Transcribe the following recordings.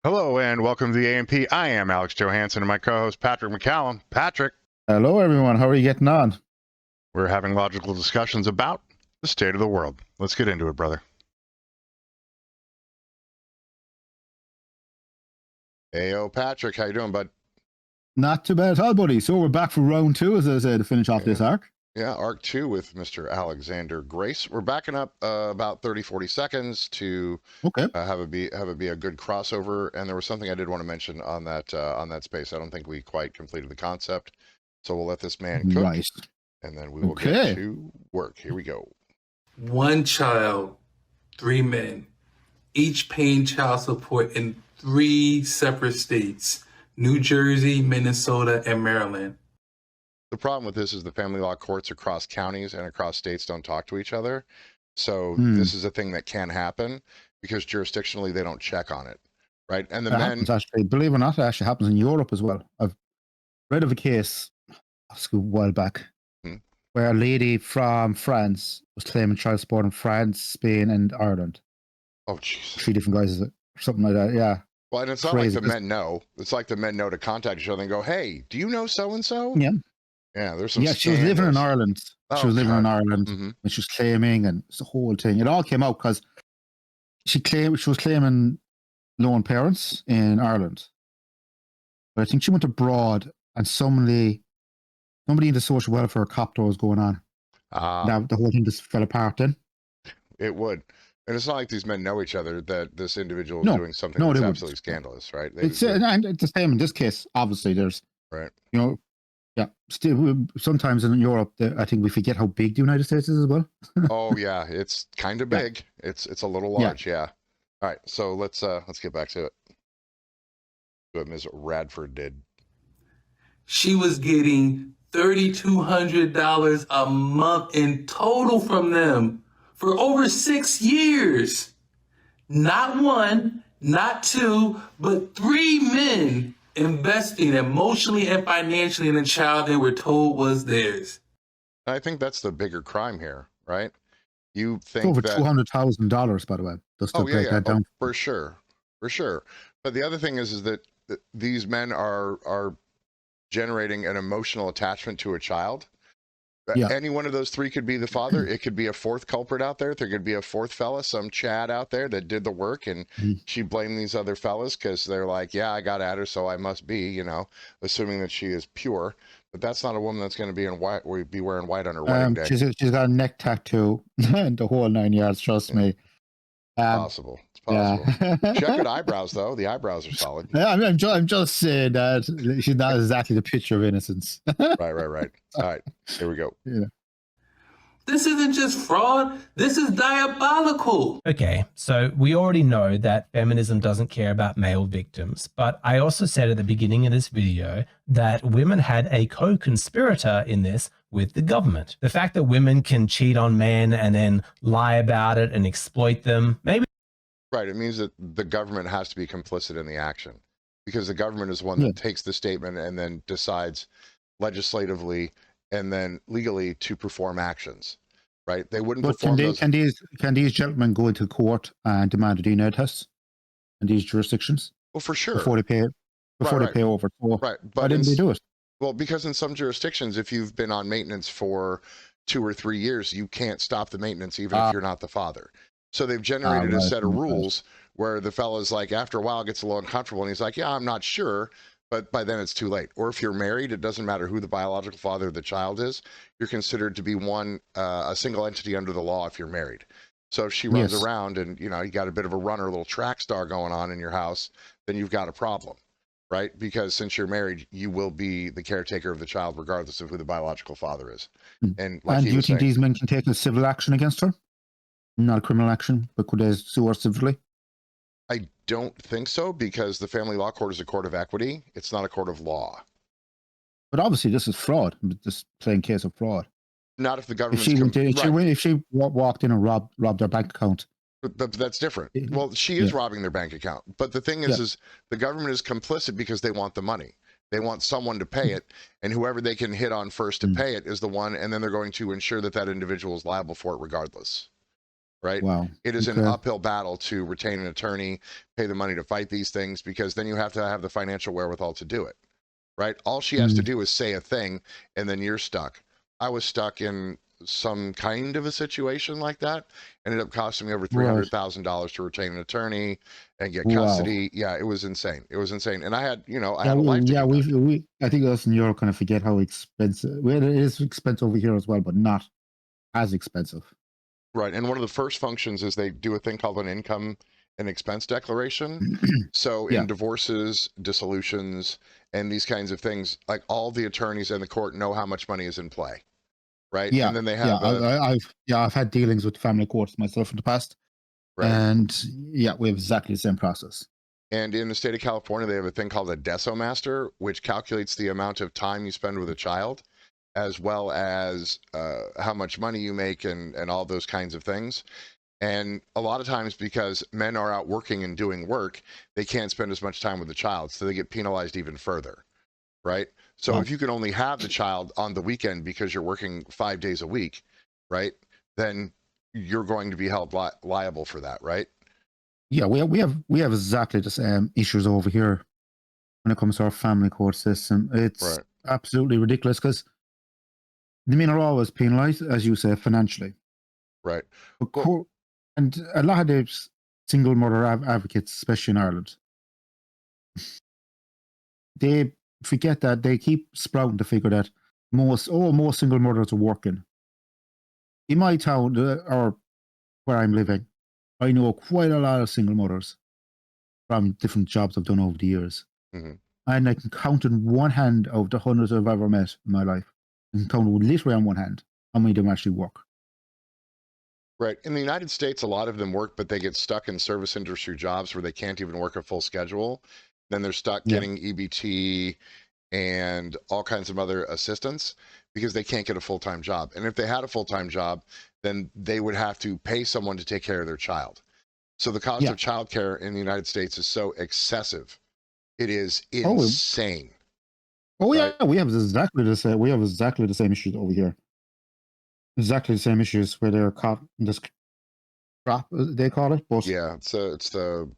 Hello and welcome to the A&P. I am Alex Johansson and my co-host Patrick McCallum. Patrick, Hello, everyone. How are you getting on? we're having logical discussions about the state of the world. Let's get into it, brother. Heyo, Patrick, how you doing, bud? Not too bad at all, buddy. So we're back for round two, as I said, to finish off this arc. Yeah, arc 2 with Mr. Alexander Grace. We're backing up about 30-40 seconds to have it be a good crossover. And there was something I did want to mention on that space. I don't think we quite completed the concept, so we'll let this man cook, Right. and then we will get to work. Here we go. One child, 3 men, each paying child support in 3 separate states: New Jersey, Minnesota, and Maryland. The problem with this is the family law courts across counties and across states don't talk to each other. So this is a thing that can happen because jurisdictionally they don't check on it, right? And the men happens, actually, believe it or not, it actually happens in Europe as well. I've read of a case a while back where a lady from France was claiming child support in France, Spain, and Ireland. Oh, jeez. 3 different guys, or something like that. Yeah. Well, and it's not like the men know. It's like the men know to contact each other and go, "Hey, do you know so and so?" Yeah. Yeah, there's some. Yeah, she was living in Ireland. She was living in Ireland, and she was claiming, and it's the whole thing. It all came out because she was claiming lone parents in Ireland, but I think she went abroad, and somebody in the social welfare copter was going on. The whole thing just fell apart. Then it would, and it's not like these men know each other. That this individual is doing something that's absolutely scandalous, right? And it's the same in this case. Obviously, there's yeah. Still, sometimes in Europe, I think we forget how big the United States is as well. Oh yeah, it's kind of big. It's a little large, yeah. All right, so let's get back to it. What Ms. Radford did. She was getting $3,200 a month in total from them for over 6 years. Not 1, not 2, but 3 men investing emotionally and financially in a child they were told was theirs. I think that's the bigger crime here, right? You think over $200,000, by the way. Just to break that down. For sure. But the other thing is that these men are generating an emotional attachment to a child. Yeah. Any one of those 3 could be the father. It could be a 4th culprit out there. There could be a 4th fella, some Chad out there that did the work, and she blamed these other fellas because they're like, yeah, I got at her, so I must be, assuming that she is pure. But that's not a woman that's going to be in white. We'd be wearing white on her wedding day. She's got a neck tattoo and the whole 9 yards. Trust me. Possible. It's possible. She got good eyebrows, though. The eyebrows are solid. I'm just saying that she's not exactly the picture of innocence. Right. All right, here we go. Yeah. This isn't just fraud. This is diabolical. Okay, so we already know that feminism doesn't care about male victims, but I also said at the beginning of this video that women had a co-conspirator in this with the government. The fact that women can cheat on men and then lie about it and exploit them, maybe. Right, it means that the government has to be complicit in the action because the government is the one that takes the statement and then decides legislatively and then legally to perform actions, right? They wouldn't perform those. Can these gentlemen go into court and demand a DNA test in these jurisdictions? Well, for sure. Before they pay over. Right. But why didn't they do it? Well, because in some jurisdictions, if you've been on maintenance for 2 or 3 years, you can't stop the maintenance even if you're not the father. So they've generated a set of rules where the fella's like, after a while, gets a little uncomfortable, and he's like, yeah, I'm not sure. But by then it's too late. Or if you're married, it doesn't matter who the biological father of the child is. You're considered to be a single entity under the law if you're married. So if she runs around and, you got a bit of a runner, a little track star going on in your house, then you've got a problem, right? Because since you're married, you will be the caretaker of the child regardless of who the biological father is. And do you think these men can take a civil action against her? Not a criminal action, but could they sue her civilly? I don't think so, because the family law court is a court of equity. It's not a court of law. But obviously this is fraud. This plain case of fraud. Not if the government. If she walked in and robbed their bank account. But that's different. Well, she is robbing their bank account. But the thing is the government is complicit because they want the money. They want someone to pay it, and whoever they can hit on first to pay it is the one, and then they're going to ensure that that individual is liable for it regardless. right? Wow. It is an uphill battle to retain an attorney, pay the money to fight these things, because then you have to have the financial wherewithal to do it, right? All she has to do is say a thing, and then you're stuck. I was stuck in some kind of a situation like that. Ended up costing me over $300,000 to retain an attorney and get custody. Wow. Yeah, it was insane. It was insane. And I had, you know, I had a life to we I think us in Europe kind of forget how expensive. Well, it is expensive over here as well, but not as expensive. Right. And one of the first functions is they do a thing called an income and expense declaration. So in divorces, dissolutions, and these kinds of things, like all the attorneys in the court know how much money is in play. Right. Yeah. And then they have I've had dealings with family courts myself in the past. Right. And yeah, we have exactly the same process. And in the state of California, they have a thing called a decimaster, which calculates the amount of time you spend with a child, as well as how much money you make and all those kinds of things. And a lot of times, because men are out working and doing work, they can't spend as much time with the child, so they get penalized even further. Right. So if you can only have the child on the weekend because you're working 5 days a week, right, then you're going to be held liable for that. Right. Yeah, we have exactly the same issues over here when it comes to our family court system. It's absolutely ridiculous because the men are always penalized, as you say, financially. Right. And a lot of the single mother advocates, especially in Ireland, they forget that they keep sprouting the figure that most single mothers are working. In my town, or where I'm living, I know quite a lot of single mothers from different jobs I've done over the years. And I can count in one hand of the hundreds I've ever met in my life. I can count literally on one hand how many of them actually work. Right. In the United States, a lot of them work, but they get stuck in service industry jobs where they can't even work a full schedule. Then they're stuck getting EBT and all kinds of other assistance because they can't get a full-time job. And if they had a full-time job, then they would have to pay someone to take care of their child. So the cost of childcare in the United States is so excessive. It is insane. Yeah, we have exactly the same. We have exactly the same issues over here. Exactly the same issues where they're caught in this trap, they call it. But yeah, it's the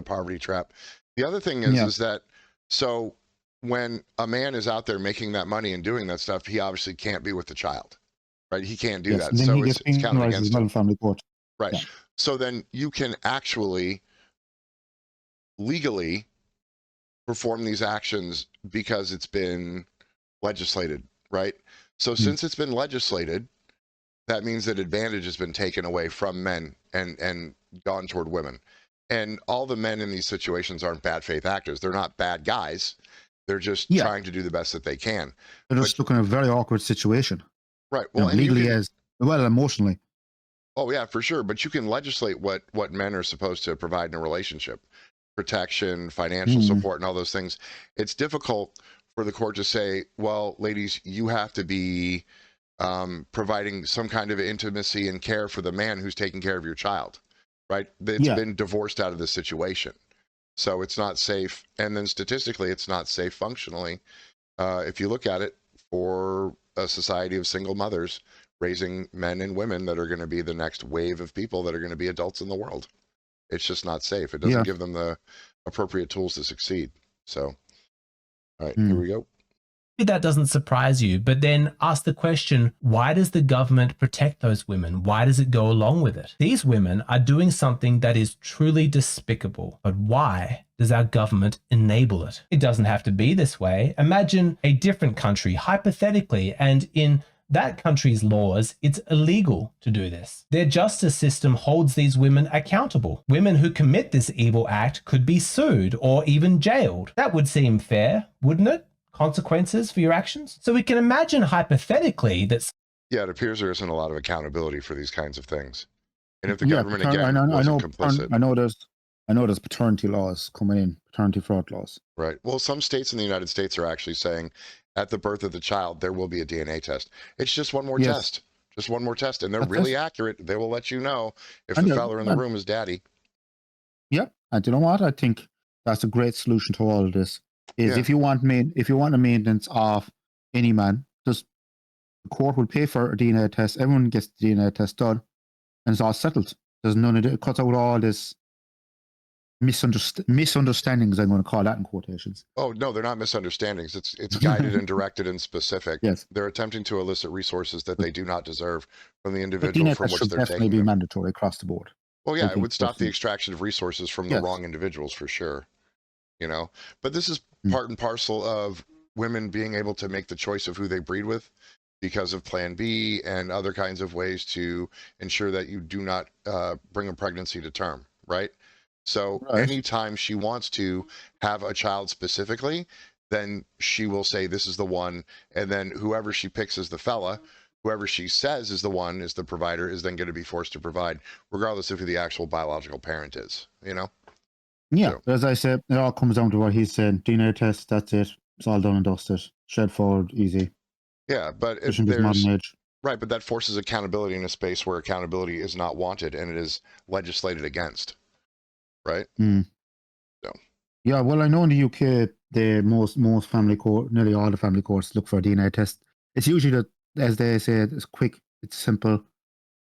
poverty trap. The other thing is that so when a man is out there making that money and doing that stuff, he obviously can't be with the child, right? He can't do that. So it's counted against him. Family court. Right. Yeah. So then you can actually legally perform these actions because it's been legislated, right? So since it's been legislated, that means that advantage has been taken away from men and gone toward women. And all the men in these situations aren't bad faith actors. They're not bad guys. They're just trying to do the best that they can. They're just stuck in a very awkward situation. Right. Well, and legally as well, emotionally. Oh yeah, for sure. But you can legislate what men are supposed to provide in a relationship. Protection, financial support, and all those things. It's difficult for the court to say, well, ladies, you have to be providing some kind of intimacy and care for the man who's taking care of your child, right? It's been divorced out of the situation. So it's not safe. And then statistically, it's not safe functionally. If you look at it, for a society of single mothers raising men and women that are going to be the next wave of people that are going to be adults in the world. It's just not safe. It doesn't give them the appropriate tools to succeed. So, all right, here we go. That doesn't surprise you, but then ask the question, why does the government protect those women? Why does it go along with it? These women are doing something that is truly despicable, but why does our government enable it? It doesn't have to be this way. Imagine a different country, hypothetically, and in that country's laws, it's illegal to do this. Their justice system holds these women accountable. Women who commit this evil act could be sued or even jailed. That would seem fair, wouldn't it? Consequences for your actions. So we can imagine hypothetically that. Yeah, it appears there isn't a lot of accountability for these kinds of things. And if the government wasn't complicit. I know there's paternity laws coming in, paternity fraud laws. Right. Well, some states in the United States are actually saying at the birth of the child, there will be a DNA test. It's just one more test. Just one more test. And they're really accurate. They will let you know if the fella in the room is daddy. Yep. And you know what? I think that's a great solution to all of this. If you want a maintenance of any man, just the court will pay for a DNA test. Everyone gets the DNA test done. and it's all settled. There's none of it. It cuts out all this misunderstandings, I'm going to call that in quotations. Oh no, they're not misunderstandings. It's guided and directed and specific. Yes, they're attempting to elicit resources that they do not deserve from the but individual from which they're definitely taking be them. mandatory across the board. Well, yeah, I it think would stop the definitely. extraction of resources from the Yes. wrong individuals for sure. You know, but this is Mm. part and parcel of women being able to make the choice of who they breed with because of Plan B and other kinds of ways to ensure that you do not bring a pregnancy to term, right? So Right. anytime she wants to have a child specifically, then she will say this is the one, and then whoever she picks as the fella, whoever she says is the one, is the provider, is then going to be forced to provide, regardless of who the actual biological parent is, you know? Yeah, So- but as I said, it all comes down to what he's saying. DNA test, that's it. It's all done and dusted. Straightforward, easy. Yeah, but Especially in this there's modern age. right, but that forces accountability in a space where accountability is not wanted and it is legislated against, right? Mm. So. Yeah, well, I know in the UK, the most family court, nearly all the family courts look for a DNA test. It's usually that, as they say, it's quick, it's simple.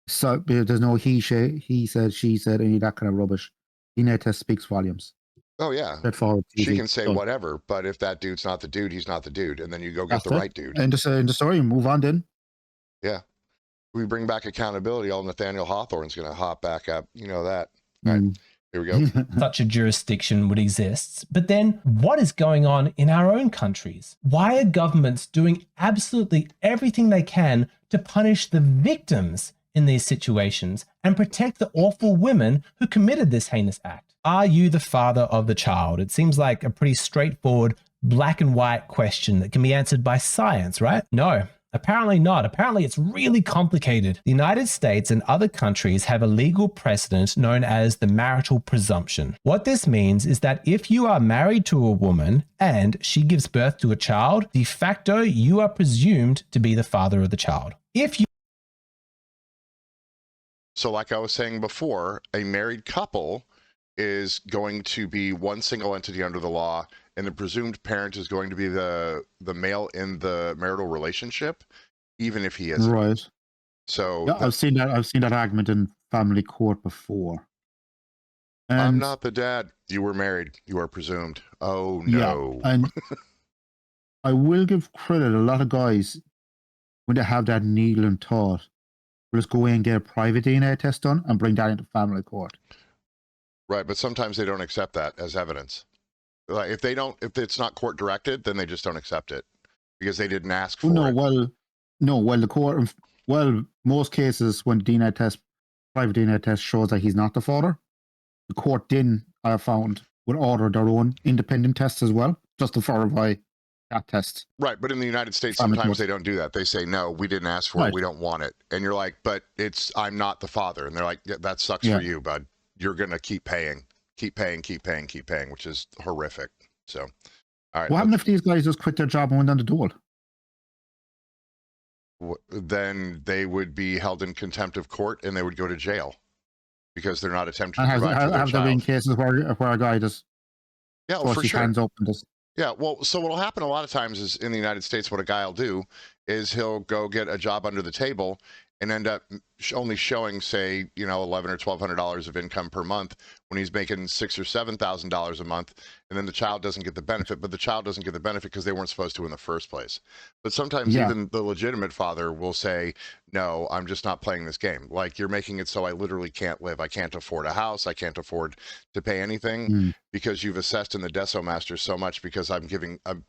So there's no he said, she said, any of that kind of rubbish. DNA test speaks volumes. Oh yeah, Straightforward. she easy, can say done. whatever, but if that dude's not the dude, he's not the dude, and then you go get That's the it. right dude. And the story, move on then. We bring back accountability. All Nathaniel Hawthorne's going to hop back up. You know that. All right, Mm. here we go. Such a jurisdiction would exist. But then what is going on in our own countries? Why are governments doing absolutely everything they can to punish the victims in these situations and protect the awful women who committed this heinous act? Are you the father of the child? It seems like a pretty straightforward black and white question that can be answered by science, right? No. Apparently not. Apparently it's really complicated. The United States and other countries have a legal precedent known as the marital presumption. What this means is that if you are married to a woman and she gives birth to a child, de facto you are presumed to be the father of the child. So like I was saying before, a married couple is going to be one single entity under the law, and the presumed parent is going to be the male in the marital relationship, even if he isn't. Right. So Yeah, I've seen that argument in family court before. And I'm not the dad. You were married. You are presumed. Oh no. Yeah, and I will give credit. A lot of guys, when they have that needle and thought, will just go in and get a private DNA test done and bring that into family court. Right, but sometimes they don't accept that as evidence. Like if it's not court directed, then they just don't accept it because they didn't ask for it. The court. Well, most cases when private DNA test shows that he's not the father, the court then I have found would order their own independent tests as well, just to verify that test. Right, but in the United States, Family sometimes court. they don't do that. They say, no, we didn't ask for Right. it. We don't want it. And you're like, but I'm not the father. And they're like, yeah, that sucks for you, bud. You're going to keep paying, which is horrific. So, all right. What happened if these guys just quit their job and went on the dole? Then they would be held in contempt of court and they would go to jail because they're not attempting to And provide for their have there been child. cases where a guy just Yeah, for his sure. hands up and just Yeah, well, so what'll happen a lot of times is in the United States, what a guy will do is he'll go get a job under the table and end up only showing, say, $1,100 or $1,200 of income per month when he's making $6,000 or $7,000 a month, and then the child doesn't get the benefit. But the child doesn't get the benefit because they weren't supposed to in the first place. But sometimes even the legitimate father will say, "No, I'm just not playing this game. Like you're making it so I literally can't live. I can't afford a house. I can't afford to pay anything because you've assessed in the Desomaster so much because I've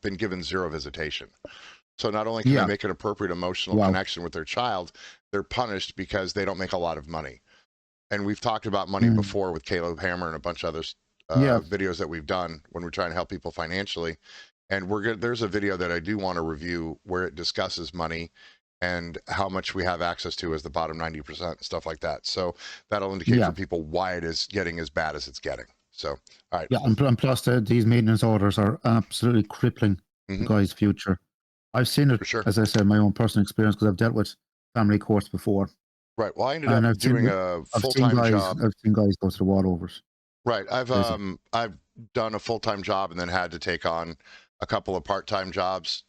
been given zero visitation." So not only can they make an appropriate emotional connection with their child, they're punished because they don't make a lot of money. And we've talked about money before with Caleb Hammer and a bunch of other videos that we've done when we're trying to help people financially. And there's a video that I do want to review where it discusses money and how much we have access to as the bottom 90%, stuff like that. So that'll indicate for people why it is getting as bad as it's getting. So, all right. Yeah, and plus these maintenance orders are absolutely crippling the guy's future. I've seen it, as I said, my own personal experience because I've dealt with family courts before. Right. Well, I ended up doing a full-time job. I've seen guys go to the wall overs. Right. I've done a full-time job and then had to take on a couple of part-time jobs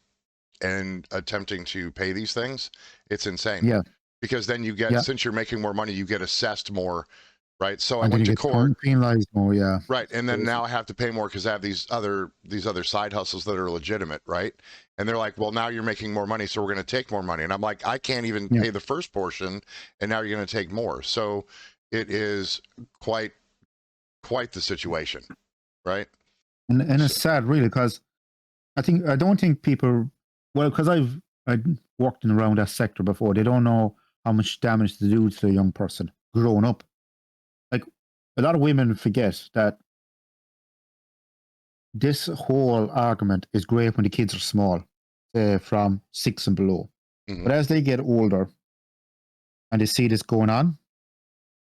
and attempting to pay these things. It's insane. Yeah. because then you get, since you're making more money, you get assessed more, right? So I went to court, penalized more, right, and then now I have to pay more because I have these other side hustles that are legitimate, right? And they're like, well, now you're making more money, so we're going to take more money. And I'm like, I can't even pay the first portion, and now you're going to take more. So it is quite the situation, right? And it's sad, really, because I don't think people, well, because I've worked in around that sector before, they don't know how much damage to do to a young person growing up. Like, a lot of women forget that this whole argument is great when the kids are small, say from 6 and below. But as they get older and they see this going on,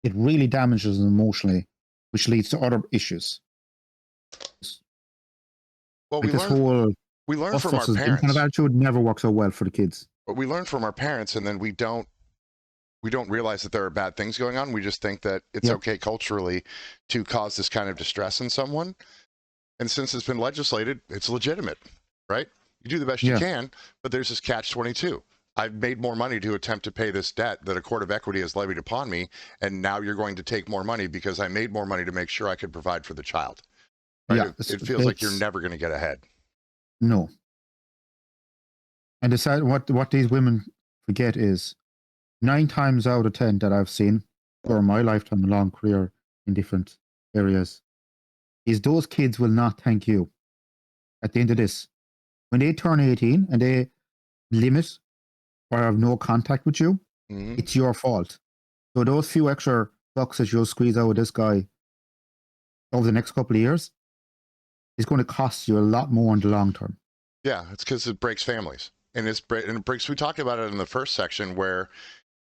it really damages them emotionally, which leads to other issues. Well, like we learn from our parents. Kind of attitude never works out well for the kids. But we learn from our parents, and then we don't realize that there are bad things going on. We just think that it's okay culturally to cause this kind of distress in someone. And since it's been legislated, it's legitimate, right? You do the best you can, but there's this catch-22. I've made more money to attempt to pay this debt that a court of equity has levied upon me, and now you're going to take more money because I made more money to make sure I could provide for the child. Right? Yeah, it feels like you're never going to get ahead. No. And decide what these women forget is 9 times out of 10 that I've seen during my lifetime, a long career in different areas, is those kids will not thank you at the end of this. When they turn 18 and they limit or have no contact with you, it's your fault. So those few extra bucks that you'll squeeze out of this guy over the next couple of years is going to cost you a lot more in the long term. Yeah, it's because it breaks families. And it breaks, we talked about it in the first section, where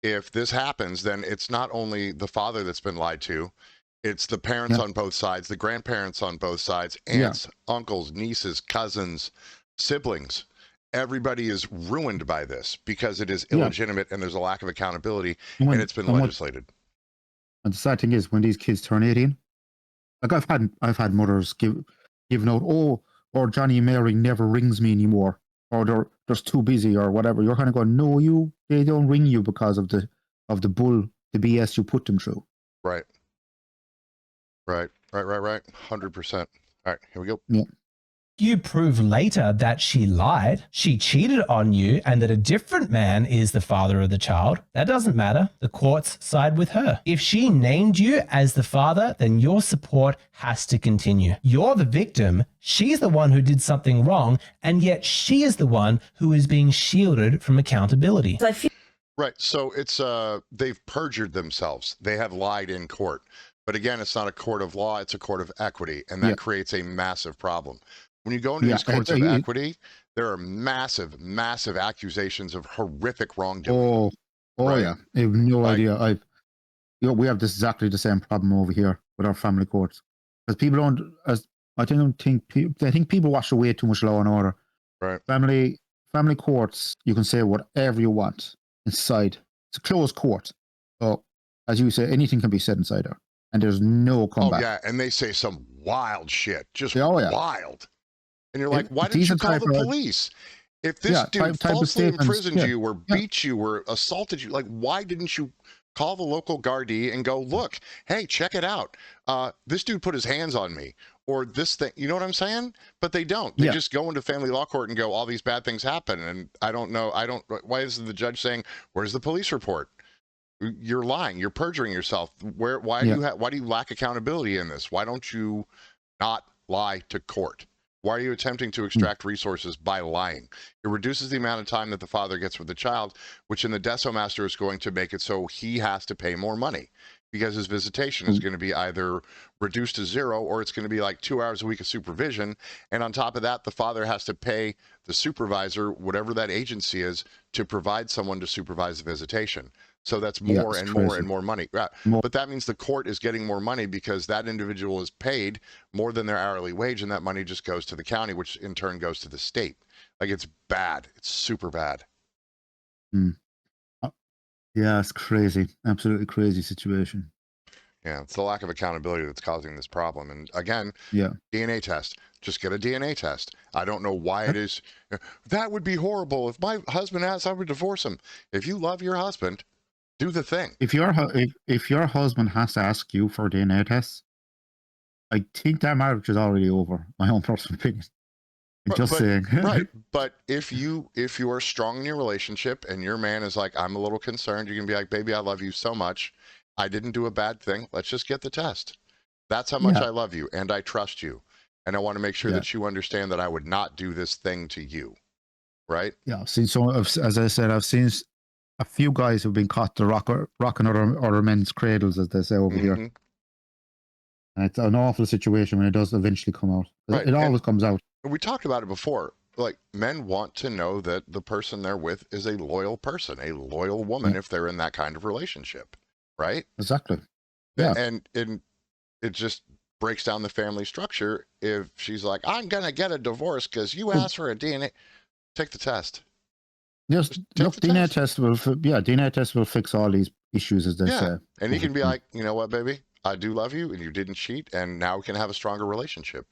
if this happens, then it's not only the father that's been lied to, it's the parents on both sides, the grandparents on both sides, aunts, uncles, nieces, cousins, siblings. Everybody is ruined by this because it is illegitimate and there's a lack of accountability, and it's been legislated. And the sad thing is, when these kids turn 18, like I've had mothers giving out, or Johnny and Mary never rings me anymore, or they're just too busy or whatever. You're kind of going, no, they don't ring you because of the bull, the BS you put them through. Right. 100%. All right, here we go. Yeah. You prove later that she lied, she cheated on you, and that a different man is the father of the child. That doesn't matter. The courts side with her. If she named you as the father, then your support has to continue. You're the victim. She's the one who did something wrong, and yet she is the one who is being shielded from accountability. Right. So it's they've perjured themselves. They have lied in court. But again, it's not a court of law, it's a court of equity, and that creates a massive problem. When you go into these courts of equity, there are massive, massive accusations of horrific wrongdoing. Yeah. I have no idea. We have exactly the same problem over here with our family courts. Because people I think people watch way too much Law and Order. Right. Family courts, you can say whatever you want inside. It's a closed court. So, as you say, anything can be said inside there. And there's no comeback. Oh, yeah, and they say some wild shit. Just wild. And you're like, why didn't you call the police? If this dude falsely imprisoned you or beat you or assaulted you, like, why didn't you call the local Gardaí and go, look, hey, check it out. This dude put his hands on me, or this thing. You know what I'm saying? But they don't. They just go into family law court and go, all these bad things happen. And I don't know. Why is the judge saying, where's the police report? You're lying. You're perjuring yourself. Why do you lack accountability in this? Why don't you not lie to court? Why are you attempting to extract resources by lying? It reduces the amount of time that the father gets with the child, which in the Decimaster is going to make it so he has to pay more money because his visitation is going to be either reduced to 0 or it's going to be like 2 hours a week of supervision. And on top of that, the father has to pay the supervisor, whatever that agency is, to provide someone to supervise the visitation. So that's more and more and more money. But that means the court is getting more money because that individual is paid more than their hourly wage, and that money just goes to the county, which in turn goes to the state. Like, it's bad. It's super bad. Yeah, it's crazy. Absolutely crazy situation. Yeah, it's the lack of accountability that's causing this problem. And again, DNA test. Just get a DNA test. I don't know why it is. That would be horrible. If my husband asked, I would divorce him. If you love your husband, Do the thing. If your husband has to ask you for a DNA test, I think that marriage is already over. My own personal opinion. Just saying. Right. But if you are strong in your relationship and your man is like, I'm a little concerned, you can be like, baby, I love you so much. I didn't do a bad thing. Let's just get the test. That's how much I love you and I trust you. And I want to make sure that you understand that I would not do this thing to you. Right? Yeah. I've seen as I said, I've seen a few guys who've been caught to rocking other men's cradles, as they say over here. And it's an awful situation when it does eventually come out. Right. It always comes out. We talked about it before. Like, men want to know that the person they're with is a loyal person, a loyal woman, if they're in that kind of relationship. Right? Exactly. Yeah. And it just breaks down the family structure if she's like, I'm going to get a divorce because you asked for a DNA. Take the test. Yes, look, DNA test will fix all these issues, as they say. And he can be like, you know what, baby, I do love you, and you didn't cheat, and now we can have a stronger relationship,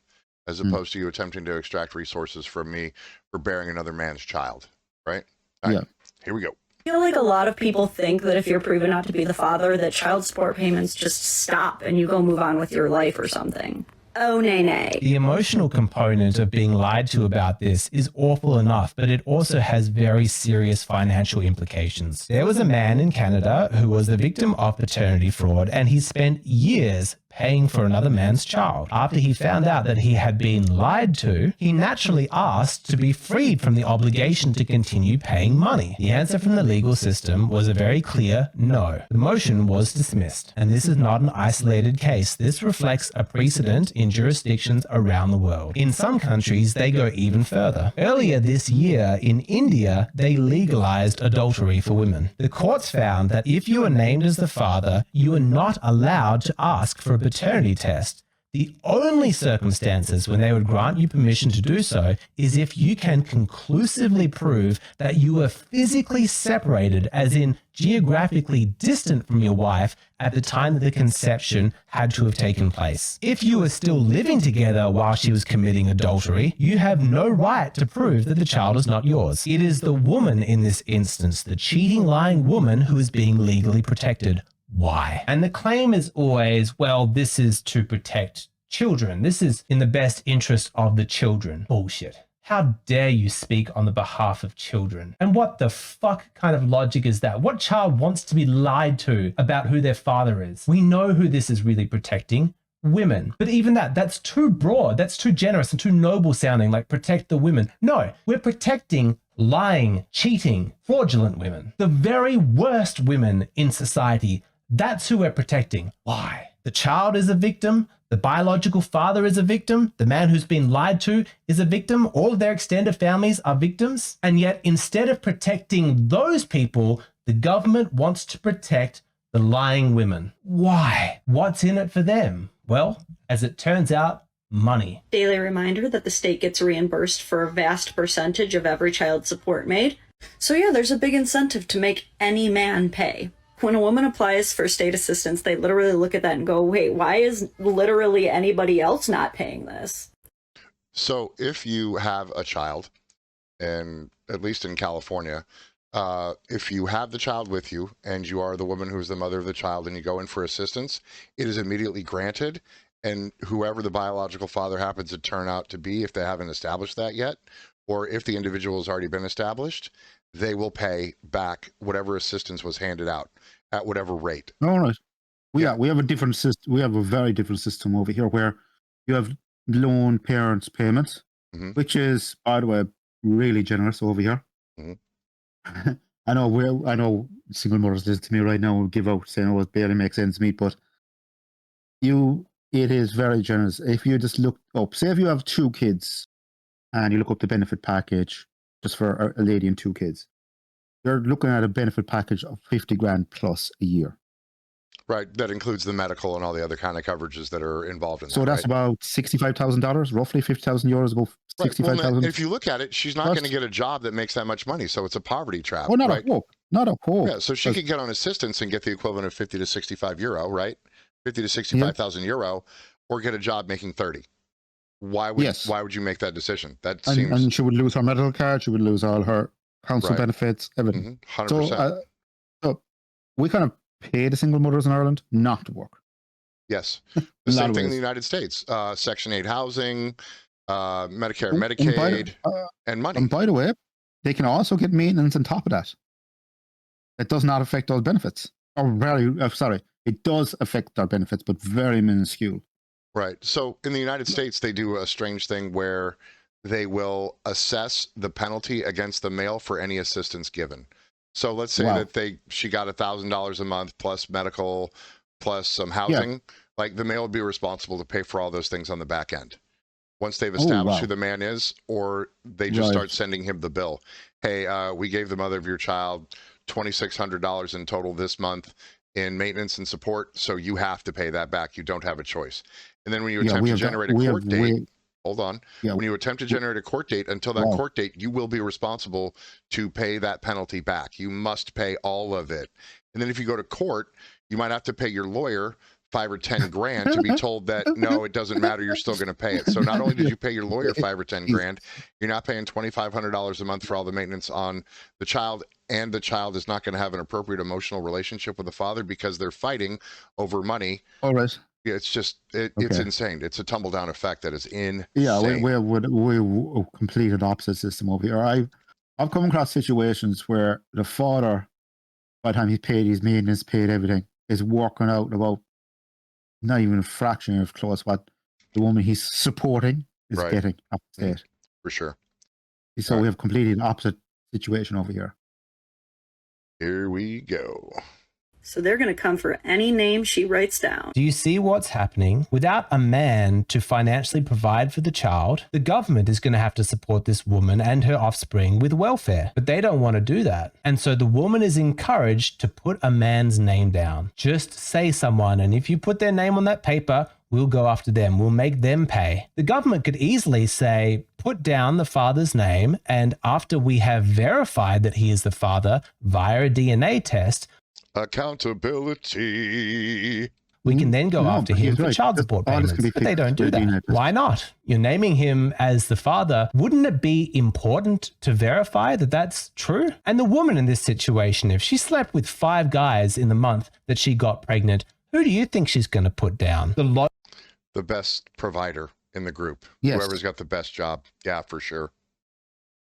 as opposed to you attempting to extract resources from me for bearing another man's child, right? All right, here we go. I feel like a lot of people think that if you're proven not to be the father, that child support payments just stop and you go move on with your life or something. Oh, nay. The emotional component of being lied to about this is awful enough, but it also has very serious financial implications. There was a man in Canada who was the victim of paternity fraud, and he spent years paying for another man's child. After he found out that he had been lied to, he naturally asked to be freed from the obligation to continue paying money. The answer from the legal system was a very clear no. The motion was dismissed. And this is not an isolated case. This reflects a precedent in jurisdictions around the world. In some countries, they go even further. Earlier this year, in India, they legalized adultery for women. The courts found that if you are named as the father, you are not allowed to ask for a paternity test. The only circumstances when they would grant you permission to do so is if you can conclusively prove that you were physically separated, as in geographically distant from your wife at the time that the conception had to have taken place. If you were still living together while she was committing adultery, you have no right to prove that the child is not yours. It is the woman in this instance, the cheating, lying woman, who is being legally protected. Why? And the claim is always, well, this is to protect children. This is in the best interest of the children. Bullshit. How dare you speak on the behalf of children? And what the fuck kind of logic is that? What child wants to be lied to about who their father is? We know who this is really protecting. Women. But even that's too broad. That's too generous and too noble sounding, like protect the women. No, we're protecting lying, cheating, fraudulent women. The very worst women in society. That's who we're protecting. Why? The child is a victim. The biological father is a victim. The man who's been lied to is a victim. All of their extended families are victims. And yet, instead of protecting those people, the government wants to protect the lying women. Why? What's in it for them? Well, as it turns out, money. Daily reminder that the state gets reimbursed for a vast percentage of every child support made. So yeah, there's a big incentive to make any man pay. When a woman applies for state assistance, they literally look at that and go, wait, why is literally anybody else not paying this? So if you have a child, and at least in California, if you have the child with you and you are the woman who's the mother of the child and you go in for assistance, it is immediately granted. And whoever the biological father happens to turn out to be, if they haven't established that yet, or if the individual has already been established, they will pay back whatever assistance was handed out at whatever rate. All right. We have a different system. We have a very different system over here where you have lone parents payments, which is, by the way, really generous over here. I know single mothers listen to me right now will give out saying, oh, it barely makes ends meet, but it is very generous. If you just look up, say if you have 2 kids and you look up the benefit package just for a lady and 2 kids, you're looking at a benefit package of 50 grand plus a year. Right. That includes the medical and all the other kind of coverages that are involved in that. So that's about $65,000, roughly €50,000, about $65,000. Well, if you look at it, she's not going to get a job that makes that much money. So it's a poverty trap. Oh, not right? a hope. Not a hope. Yeah. So she could get on assistance and get the equivalent of 50 to 65 euro, right? 50 to 65,000 euro, or get a job making 30. Why would you make that decision? That seems. And she would lose her medical card. She would lose all her council benefits, everything. 100%. we kind of pay the single mothers in Ireland not to work. Yes. The same thing in the United States. Section 8 housing, Medicare, Medicaid, and money. And by the way, they can also get maintenance on top of that. It does not affect those benefits. It does affect our benefits, but very minuscule. Right. So in the United States, they do a strange thing where they will assess the penalty against the male for any assistance given. So let's say that she got $1,000 a month plus medical plus some housing. Yeah. Like the male would be responsible to pay for all those things on the back end. Once they've established who the man is, or they just start sending him the bill. Hey, we gave the mother of your child $2,600 in total this month in maintenance and support, so you have to pay that back. You don't have a choice. And then when you attempt to generate a court date, hold on. Yeah, when you attempt to generate a court date, until that court date, you will be responsible to pay that penalty back. You must pay all of it. And then if you go to court, you might have to pay your lawyer $5 or $10 grand to be told that no, it doesn't matter, you're still going to pay it. So not only did you pay your lawyer $5 or $10 grand, you're not paying $2,500 a month for all the maintenance on the child, and the child is not going to have an appropriate emotional relationship with the father because they're fighting over money. All right. Yeah, it's just it's insane. It's a tumble down effect that is insane. Yeah, we're completed opposite system over here. I've come across situations where the father, by the time he's paid his maintenance, paid everything, is working out about not even a fraction of close what the woman he's supporting is getting up to date. For sure. So we have completely an opposite situation over here. Here we go. So they're going to come for any name she writes down. Do you see what's happening? Without a man to financially provide for the child, the government is going to have to support this woman and her offspring with welfare. But they don't want to do that. And so the woman is encouraged to put a man's name down. Just say someone, and if you put their name on that paper, we'll go after them. We'll make them pay. The government could easily say, put down the father's name, and after we have verified that he is the father via a DNA test, accountability, we can then go after him for child support payments. But they don't do that. Why not? You're naming him as the father. Wouldn't it be important to verify that that's true? And the woman in this situation, if she slept with 5 guys in the month that she got pregnant, who do you think she's going to put down? The best provider in the group. Yes. Whoever's got the best job. Yeah, for sure.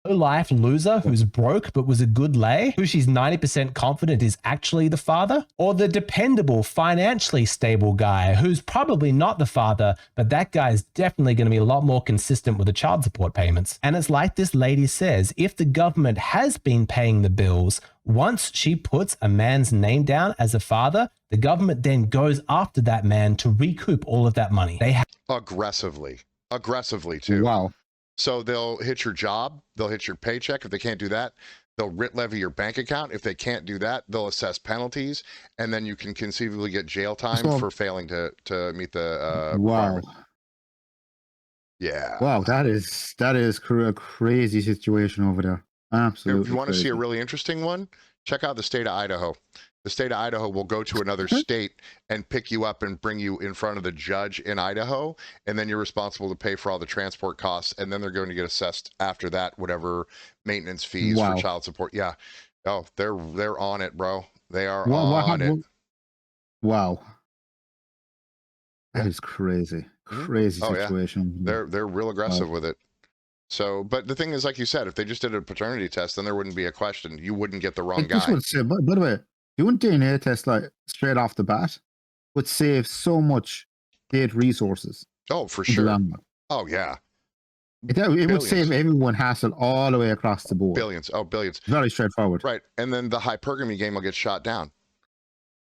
Life loser who's broke but was a good lay, who she's 90% confident is actually the father, or the dependable, financially stable guy who's probably not the father, but that guy is definitely going to be a lot more consistent with the child support payments. And it's like this lady says, if the government has been paying the bills, once she puts a man's name down as a father, the government then goes after that man to recoup all of that money. Aggressively too. Wow. So they'll hit your job, they'll hit your paycheck. If they can't do that, they'll writ levy your bank account. If they can't do that, they'll assess penalties, and then you can conceivably get jail time for failing to meet the requirement. Yeah. Wow, that is a crazy situation over there. Absolutely. If you want to see a really interesting one, check out the state of Idaho. The state of Idaho will go to another state and pick you up and bring you in front of the judge in Idaho, and then you're responsible to pay for all the transport costs, and then they're going to get assessed after that whatever maintenance fees for child support. Yeah. Oh, they're on it, bro. They are on it. Wow. That is crazy. Crazy situation. Yeah. They're real aggressive with it. So, but the thing is, like you said, if they just did a paternity test, then there wouldn't be a question. You wouldn't get the wrong guy. Say, by the way, doing DNA test like straight off the bat would save so much state resources. Oh, for sure. Oh, yeah. It would save everyone hassle all the way across the board. Billions. Oh, billions. Very straightforward. Right. And then the hypergamy game will get shot down.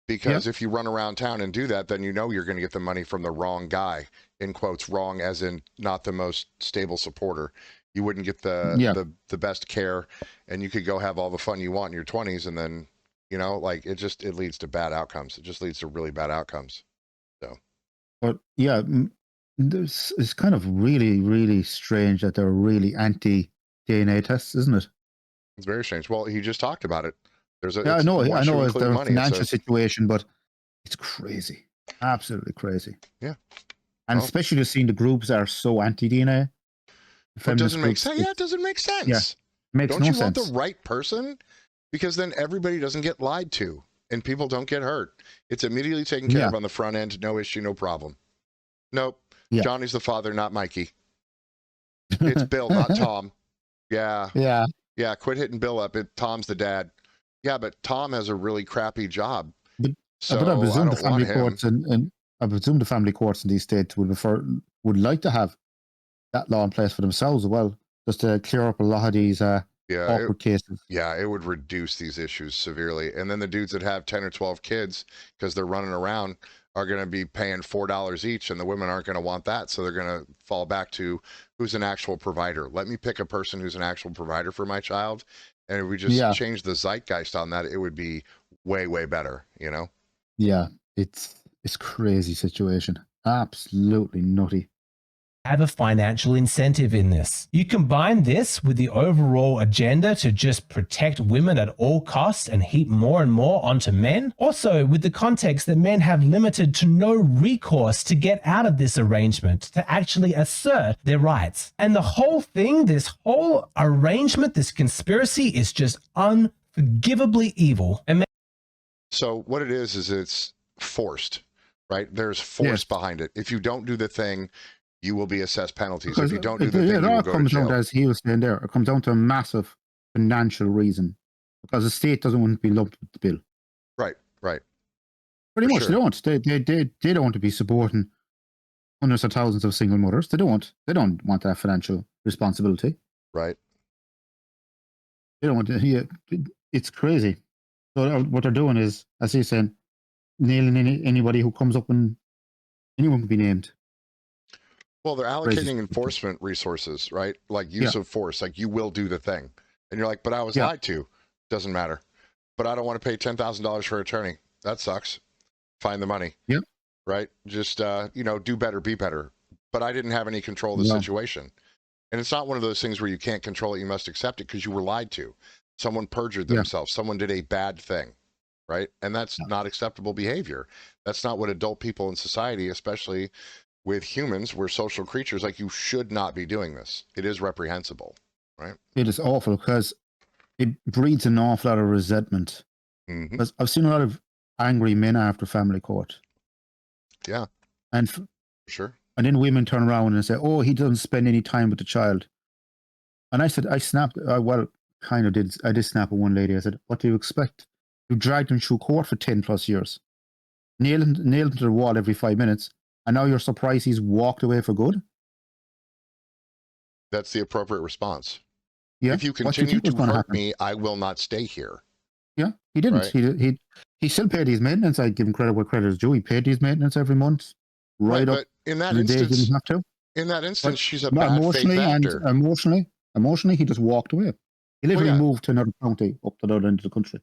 Because if you run around town and do that, then you know you're going to get the money from the wrong guy. In quotes, wrong as in not the most stable supporter. You wouldn't get the best care, and you could go have all the fun you want in your 20s, and then, you know, like it leads to bad outcomes. It just leads to really bad outcomes. So, but yeah, it's kind of really, really strange that they're really anti-DNA tests, isn't it? It's very strange. Well, he just talked about it. I know it's their financial situation, but it's crazy, absolutely crazy. Yeah, and especially just seeing the groups that are so anti-DNA. It doesn't make sense. Yeah, it doesn't make sense. Yeah, makes no sense. Don't you want the right person? Because then everybody doesn't get lied to. and people don't get hurt. It's immediately taken care of on the front end. No issue, no problem. Nope. Yeah. Johnny's the father, not Mikey. It's Bill, not Tom. Yeah. Yeah. Yeah. Quit hitting Bill up. Tom's the dad. Yeah, but Tom has a really crappy job. But I presume the family courts and I presume the family courts in these states would like to have that law in place for themselves as well, just to clear up a lot of these awkward cases. Yeah, it would reduce these issues severely. And then the dudes that have 10 or 12 kids because they're running around are going to be paying $4 each, and the women aren't going to want that. So they're going to fall back to who's an actual provider. Let me pick a person who's an actual provider for my child. And if we just change the zeitgeist on that, it would be way, way better, you know? Yeah, it's crazy situation. Absolutely nutty. Have a financial incentive in this. You combine this with the overall agenda to just protect women at all costs and heap more and more onto men. Also, with the context that men have limited to no recourse to get out of this arrangement, to actually assert their rights. And the whole thing, this whole arrangement, this conspiracy is just unforgivably evil. So what it is it's forced, right? There's force behind it. If you don't do the thing, you will be assessed penalties. Because if you don't do the thing, you will go to jail. As he was saying there, it comes down to a massive financial reason, because the state doesn't want to be lumped with the bill. Right. Pretty much, they don't. They don't want to be supporting hundreds of thousands of single mothers. They don't. They don't want that financial responsibility. Right. They don't want to. It's crazy. So what they're doing is, as he's saying, nailing anybody who comes up, and anyone can be named. Well, they're allocating enforcement resources, right? Like use of force, like you will do the thing. And you're like, but I was lied to. Doesn't matter. But I don't want to pay $10,000 for an attorney. That sucks. Find the money. Yep. Right? Just, do better, be better. But I didn't have any control of the situation. And it's not one of those things where you can't control it. You must accept it because you were lied to. Someone perjured themselves. Someone did a bad thing. Right? And that's not acceptable behavior. That's not what adult people in society, especially with humans, we're social creatures. Like, you should not be doing this. It is reprehensible, right? It is awful because it breeds an awful lot of resentment. Because I've seen a lot of angry men after family court. Yeah. And sure. And then women turn around and say, "Oh, he doesn't spend any time with the child." And I said, I snapped. I did snap at one lady. I said, "What do you expect? You dragged him through court for 10+ years, nailed him to the wall every 5 minutes. And now you're surprised he's walked away for good?" That's the appropriate response. Yeah. If you continue to hurt me, I will not stay here. Yeah, he didn't. Right? He still paid his maintenance. I give him credit where credit is due. He paid his maintenance every month, right up. But in that instance, didn't have to. In that instance, she's a bad faith actor. And emotionally, he just walked away. He literally moved to another county, up to the other end of the country.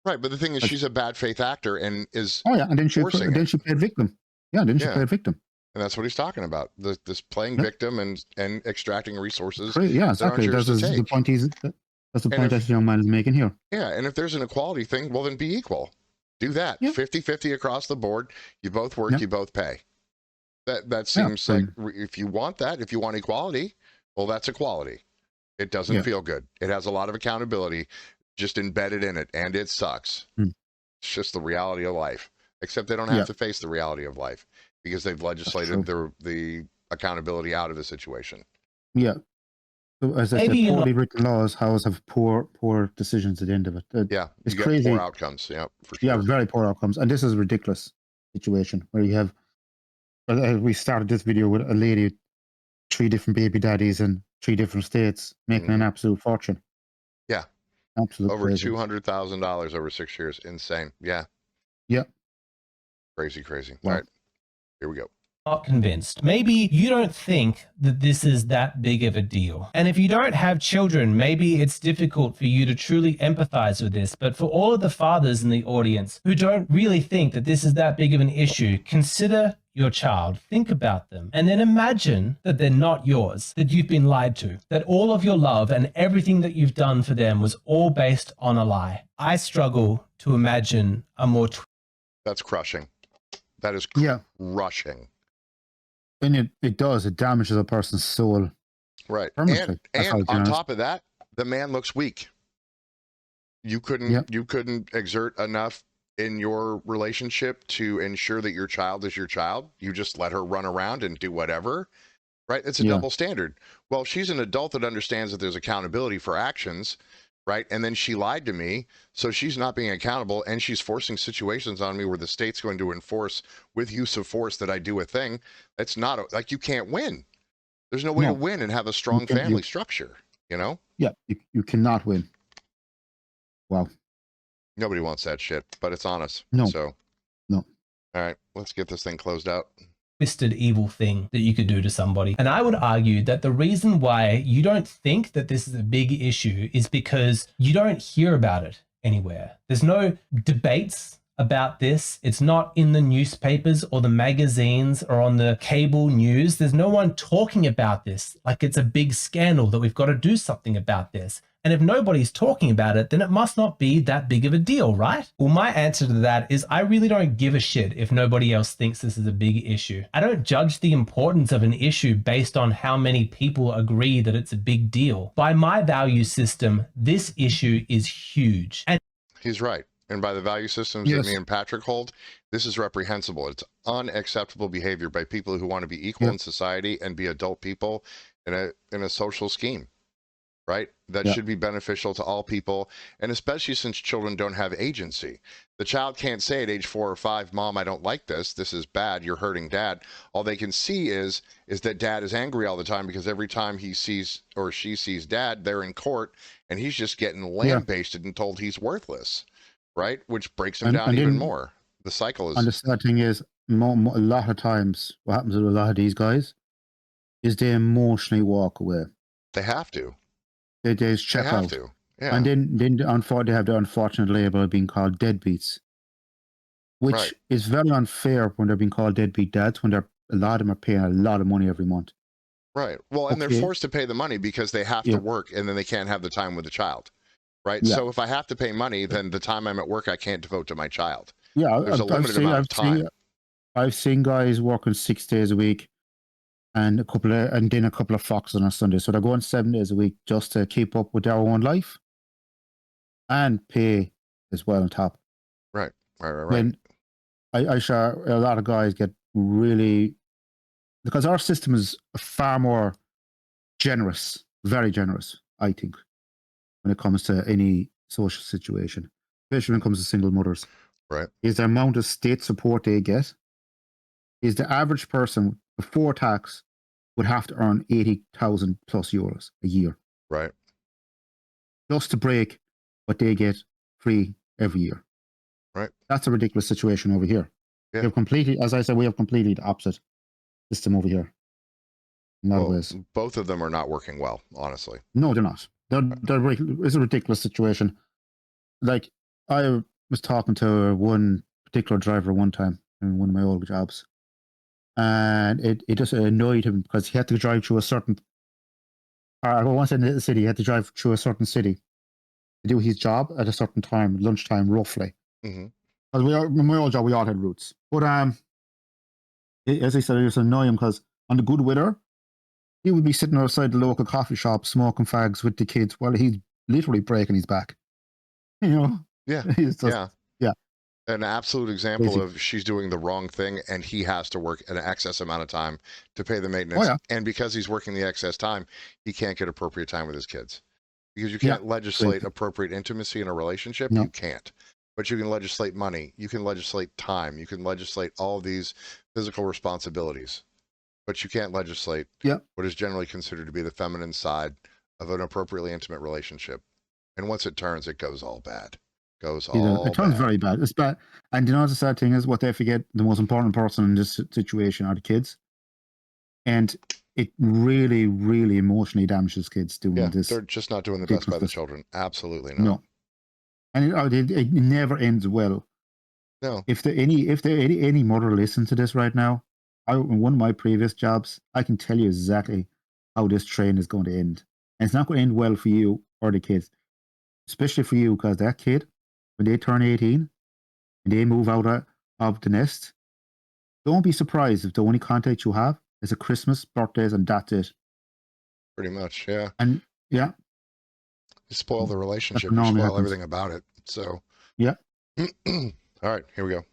Right, but the thing is, she's a bad faith actor and is. Oh yeah, and then she played victim. Yeah, then she played victim. And that's what he's talking about. This playing victim and extracting resources. Yeah, exactly. That's the point this young man is making here. Yeah, and if there's an equality thing, well, then be equal. Do that. 50-50 across the board. You both work, you both pay. That seems like, if you want that, if you want equality, well, that's equality. It doesn't feel good. It has a lot of accountability just embedded in it, and it sucks. It's just the reality of life. Except they don't have to face the reality of life, because they've legislated the accountability out of the situation. Yeah. So as I said, poorly written laws have poor decisions at the end of it. It's crazy. Poor outcomes. Yeah, for sure. Yeah, very poor outcomes. And this is a ridiculous situation where you have. We started this video with a lady, 3 different baby daddies in 3 different states, making an absolute fortune. Yeah. Absolute over crazy. $200,000 over 6 years. Insane. Yeah. Yeah. Crazy. Wow. All right. Here we go. Not convinced. Maybe you don't think that this is that big of a deal. And if you don't have children, maybe it's difficult for you to truly empathize with this. But for all of the fathers in the audience who don't really think that this is that big of an issue, consider your child, think about them, and then imagine that they're not yours, that you've been lied to, that all of your love and everything that you've done for them was all based on a lie. I struggle to imagine a more... That's crushing. That is crushing. And it does. It damages a person's soul. Right. And on top of that, the man looks weak. You couldn't exert enough in your relationship to ensure that your child is your child. You just let her run around and do whatever, right? It's a double standard. Well, she's an adult that understands that there's accountability for actions, right? And then she lied to me, so she's not being accountable, and she's forcing situations on me where the state's going to enforce with use of force that I do a thing. That's not like, you can't win. There's no way to win and have a strong family structure, you know? Yeah, you cannot win. Wow. Nobody wants that shit, but it's honest. No. So, no. All right, let's get this thing closed out. Twisted evil thing that you could do to somebody. And I would argue that the reason why you don't think that this is a big issue is because you don't hear about it anywhere. There's no debates about this. It's not in the newspapers or the magazines or on the cable news. There's no one talking about this like it's a big scandal that we've got to do something about this. And if nobody's talking about it, then it must not be that big of a deal, right? Well, my answer to that is I really don't give a shit if nobody else thinks this is a big issue. I don't judge the importance of an issue based on how many people agree that it's a big deal. By my value system, this issue is huge. And he's right. And by the value systems that me and Patrick hold, this is reprehensible. It's unacceptable behavior by people who want to be equal in society and be adult people in a social scheme. Right? That should be beneficial to all people, and especially since children don't have agency. The child can't say at age 4 or 5, Mom, I don't like this. This is bad. You're hurting Dad. All they can see is that Dad is angry all the time, because every time he sees or she sees Dad, they're in court, and he's just getting lambasted and told he's worthless, right? Which breaks him down even more. The cycle is... And the sad thing is, a lot of times, what happens with a lot of these guys is they emotionally walk away. They have to. They just check out. Yeah. And then they have the unfortunate label of being called deadbeats, which is very unfair when they're being called deadbeat dads, when a lot of them are paying a lot of money every month. Right. Well, and they're forced to pay the money because they have to work, and then they can't have the time with the child. Right. Yeah. So if I have to pay money, then the time I'm at work, I can't devote to my child. Yeah. There's a limited amount of time. I've seen guys working 6 days a week, and then a couple of foxes on a Sunday. So they're going 7 days a week just to keep up with their own life and pay as well on top. Right. When I sure a lot of guys get really, because our system is far more generous, very generous, I think, when it comes to any social situation, especially when it comes to single mothers. Right. Is the amount of state support they get, is the average person before tax would have to earn 80,000 plus euros a year. Right. Just to break what they get free every year. Right. That's a ridiculous situation over here. Yeah. We have completely, as I said, we have completely the opposite system over here. In a lot of ways. Both of them are not working well, honestly. No, they're not. It's a ridiculous situation. Like, I was talking to one particular driver one time in one of my old jobs. And it just annoyed him because he had to drive through a certain, once in the city, he had to drive through a certain city to do his job at a certain time, lunchtime, roughly. Mm-hmm. Because in my old job, we all had routes. But as I said, it was annoying because on the good weather, he would be sitting outside the local coffee shop smoking fags with the kids while he's literally breaking his back. You know? Yeah. Yeah. An absolute example of she's doing the wrong thing, and he has to work an excess amount of time to pay the maintenance. And because he's working the excess time, he can't get appropriate time with his kids. Because you can't legislate appropriate intimacy in a relationship. No. You can't. But you can legislate money. You can legislate time. You can legislate all of these physical responsibilities. But you can't legislate what is generally considered to be the feminine side of an appropriately intimate relationship. And once it turns, it goes all bad. It turns very bad. It's bad. And you know, the sad thing is, what they forget, the most important person in this situation are the kids. And it really, really emotionally damages kids doing this. They're just not doing the best by the children. Absolutely not. No. And it never ends well. No. If any mother listens to this right now, in one of my previous jobs, I can tell you exactly how this train is going to end. And it's not going to end well for you or the kids. Especially for you, because that kid, when they turn 18 and they move out of the nest, don't be surprised if the only contact you have is at Christmas, birthdays, and that's it. Pretty much, yeah. And you spoil the relationship, you spoil everything about it. So all All right, here we go.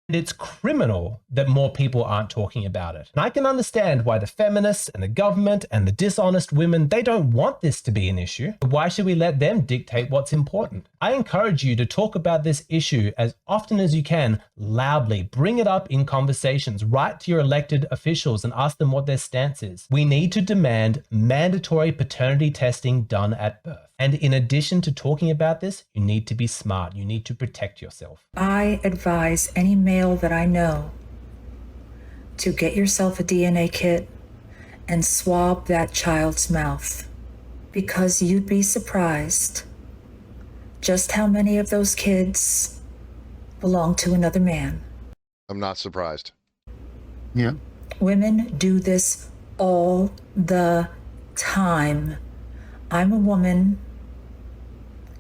And it's criminal that more people aren't talking about it. And I can understand why the feminists and the government and the dishonest women, they don't want this to be an issue. But why should we let them dictate what's important? I encourage you to talk about this issue as often as you can, loudly. Bring it up in conversations. Write to your elected officials and ask them what their stance is. We need to demand mandatory paternity testing done at birth. And in addition to talking about this, you need to be smart. You need to protect yourself. I advise any male that I know to get yourself a DNA kit and swab that child's mouth, because you'd be surprised just how many of those kids belong to another man. I'm not surprised. Yeah. Women do this all the time. I'm a woman.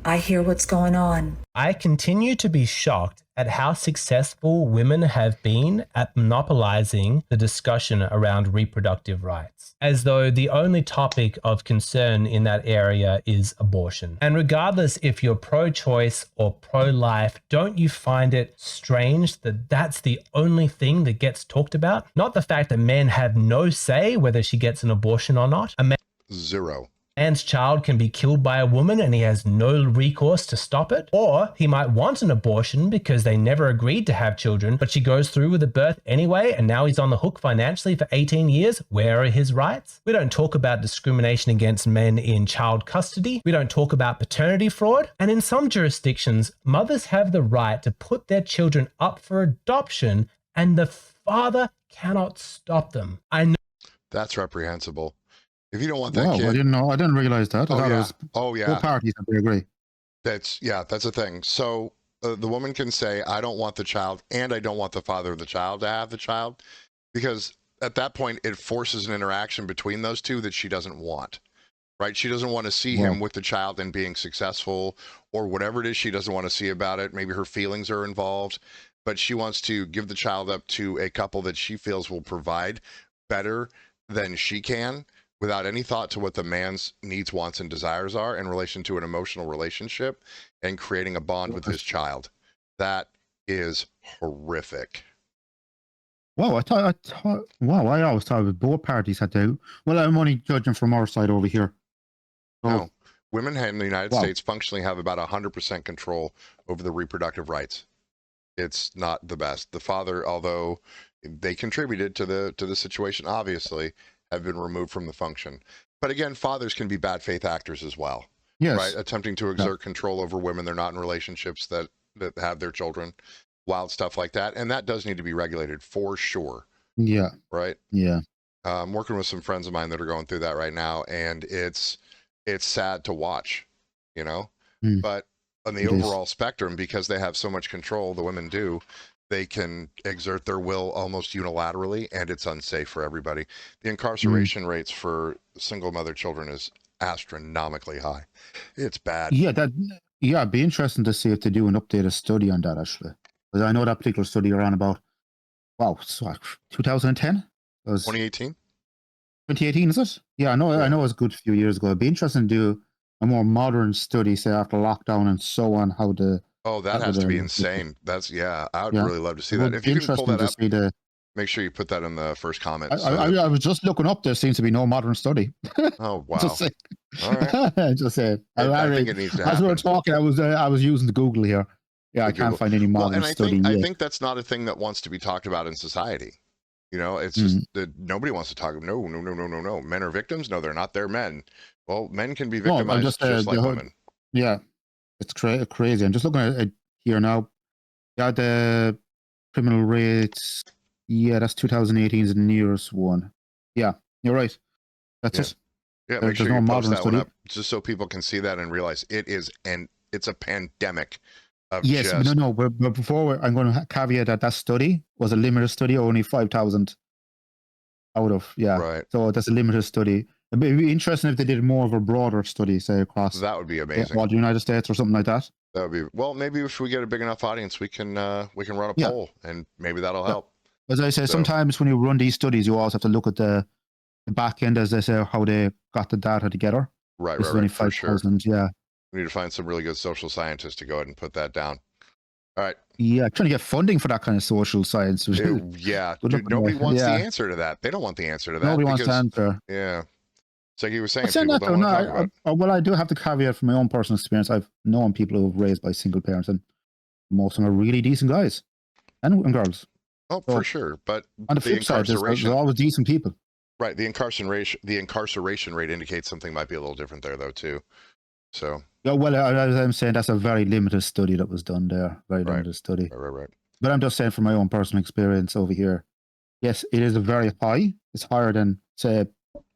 I hear what's going on. I continue to be shocked at how successful women have been at monopolizing the discussion around reproductive rights, as though the only topic of concern in that area is abortion. And regardless if you're pro-choice or pro-life, don't you find it strange that that's the only thing that gets talked about? Not the fact that men have no say whether she gets an abortion or not. Zero. Man's child can be killed by a woman and he has no recourse to stop it. Or he might want an abortion because they never agreed to have children, but she goes through with the birth anyway, and now he's on the hook financially for 18 years. Where are his rights? We don't talk about discrimination against men in child custody. We don't talk about paternity fraud. And in some jurisdictions, mothers have the right to put their children up for adoption and the father cannot stop them. I know That's reprehensible. If you don't want that kid, I didn't know. I didn't realize that. I thought yeah. it was Oh, both parties that they agree. That's a thing. So the woman can say, I don't want the child and I don't want the father of the child to have the child, because at that point it forces an interaction between those two that she doesn't want, right? She doesn't want to see him with the child and being successful or whatever it is she doesn't want to see about it. Maybe her feelings are involved, but she wants to give the child up to a couple that she feels will provide better than she can, without any thought to what the man's needs, wants, and desires are in relation to an emotional relationship and creating a bond with his child. That is horrific. Wow, I always thought both parties had to. Well, I'm only judging from our side over here. So, No, women in the United States functionally have about 100% control over the reproductive rights. It's not the best. The father, although they contributed to the situation, obviously, have been removed from the function. But again, fathers can be bad faith actors as well. yes. Right? Attempting to exert control over women they're not in relationships that have their children, wild stuff like that. And that does need to be regulated for sure. Yeah. Right? Yeah. I'm working with some friends of mine that are going through that right now, and it's sad to watch, you know? But on the overall spectrum, because they have so much control, the women do, they can exert their will almost unilaterally, and it's unsafe for everybody. The incarceration rates for single mother children is astronomically high. It's bad. Yeah, it'd be interesting to see if they do an updated study on that, actually. Because I know that particular study around about, 2010? 2018? 2018, is it? Yeah, I know it was a good few years ago. It'd be interesting to do a more modern study, say after lockdown and so on, how the... Oh, that has to be insane. That's I would really love to see that. If you can pull that up, make sure you put that in the first comment. I was just looking up. There seems to be no modern study. Oh wow! Just saying. All right. Just saying. I think it needs to happen. As we were talking, I was using the Google here. Yeah, I can't find any modern study. I think that's not a thing that wants to be talked about in society. You know, it's just that nobody wants to talk. No. Men are victims. No, they're not. They're men. Well, men can be victimized just like women. Yeah. It's crazy. I'm just looking at it here now. Yeah, the criminal rates. Yeah, that's 2018 is the nearest one. Yeah, you're right. That's it. Yeah, make sure you post that one up just so people can see that and realize it's a pandemic. Yes, but before I'm going to caveat that study was a limited study, only 5,000 out of right. So that's a limited study. It'd be interesting if they did more of a broader study, say across. That would be amazing. All the United States or something like that. That would be maybe if we get a big enough audience, we can run a poll and maybe that'll help. As I say, sometimes when you run these studies, you also have to look at the back end, as they say, how they got the data together. Right. Only 5,000. Yeah. We need to find some really good social scientists to go ahead and put that down. All right. Yeah, trying to get funding for that kind of social science. Yeah, dude, nobody wants the answer to that. They don't want the answer to that. Nobody wants to answer. Yeah. It's like you were saying, But saying people that, don't want to talk about it. Well, I do have to caveat from my own personal experience. I've known people who have raised by single parents, and most of them are really decent guys and girls. Oh, so, for sure. But on the flip side, there's always decent people. Right. The incarceration rate indicates something might be a little different there, though, too. So. Yeah, well, as I'm saying, that's a very limited study that was done there. Very limited study. Right. But I'm just saying from my own personal experience over here, yes, it is a very high. It's higher than, say,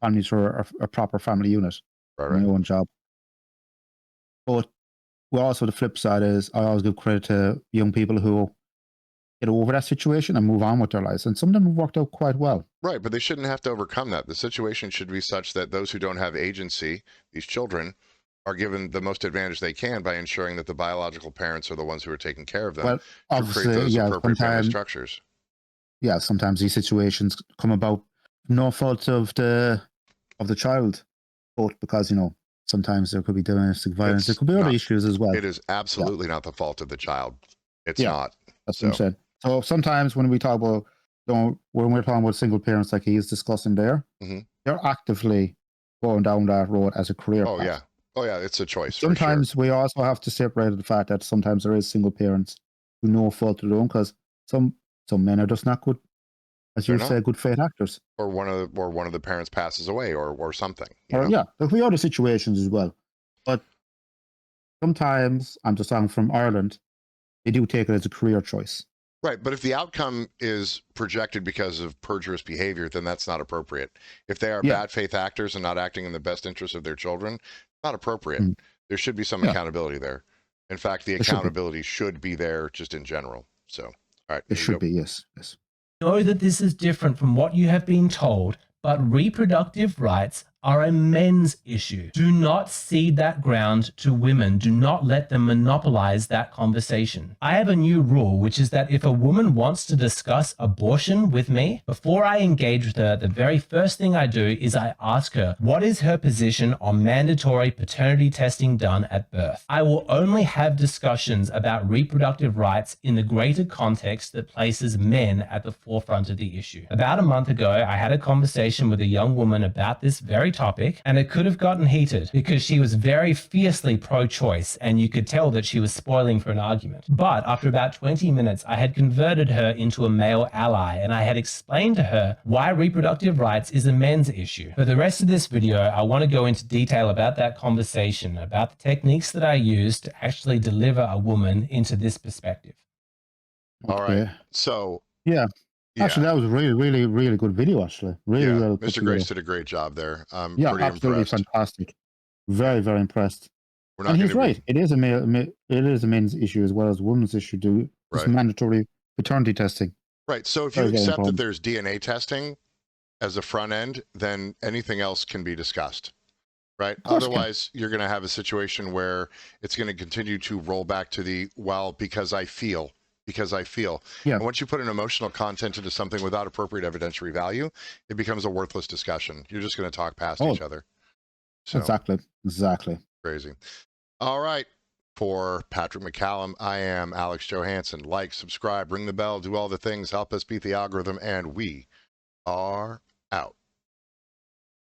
families for a proper family unit. Right. My own job. But well, also the flip side is I always give credit to young people who get over that situation and move on with their lives. And some of them have worked out quite well. Right, but they shouldn't have to overcome that. The situation should be such that those who don't have agency, these children, are given the most advantage they can by ensuring that the biological parents are the ones who are taking care of them. Well, obviously, to create those appropriate family structures. Yeah, sometimes these situations come about no fault of the child, but because, you know, sometimes there could be domestic violence. There could be other issues as well. It is absolutely not the fault of the child. It's not. That's what I'm saying. So sometimes when we talk about, when we're talking about single parents like he is discussing there, they're actively going down that road as a career path. Oh yeah, it's a choice. Sometimes we also have to separate the fact that sometimes there is single parents who no fault of their own, because some men are just not good, as you say, good faith actors. Or one of the parents passes away, or something. Or there could be other situations as well. But sometimes, I'm just talking from Ireland, they do take it as a career choice. Right, but if the outcome is projected because of perjurous behavior, then that's not appropriate. If they are bad faith actors and not acting in the best interest of their children, not appropriate. There should be some accountability there. In fact, the accountability should be there just in general. So, all right. It should be, yes. Know that this is different from what you have been told, but reproductive rights are a men's issue. Do not cede that ground to women. Do not let them monopolize that conversation. I have a new rule, which is that if a woman wants to discuss abortion with me, before I engage with her, the very first thing I do is I ask her, what is her position on mandatory paternity testing done at birth? I will only have discussions about reproductive rights in the greater context that places men at the forefront of the issue. About a month ago, I had a conversation with a young woman about this very topic, and it could have gotten heated because she was very fiercely pro-choice, and you could tell that she was spoiling for an argument. But after about 20 minutes, I had converted her into a male ally, and I had explained to her why reproductive rights is a men's issue. For the rest of this video, I want to go into detail about that conversation, about the techniques that I used to actually deliver a woman into this perspective. All right. So actually, that was a really, really good video, actually. Really well put Mr. Grace did a great job there. I'm pretty absolutely impressed. Fantastic. Very, very impressed. And he's right. It is a men's issue as well as a women's issue. It's mandatory paternity testing. Right. So if you accept that there's DNA testing as a front end, then anything else can be discussed. Right. Otherwise, you're going to have a situation where it's going to continue to roll back to because I feel. And once you put an emotional content into something without appropriate evidentiary value, it becomes a worthless discussion. You're just going to talk past each other. So, Exactly. Crazy. All right. For Patrick McCallum, I am Alex Johansson. Like, subscribe, ring the bell, do all the things, help us beat the algorithm, and we are out.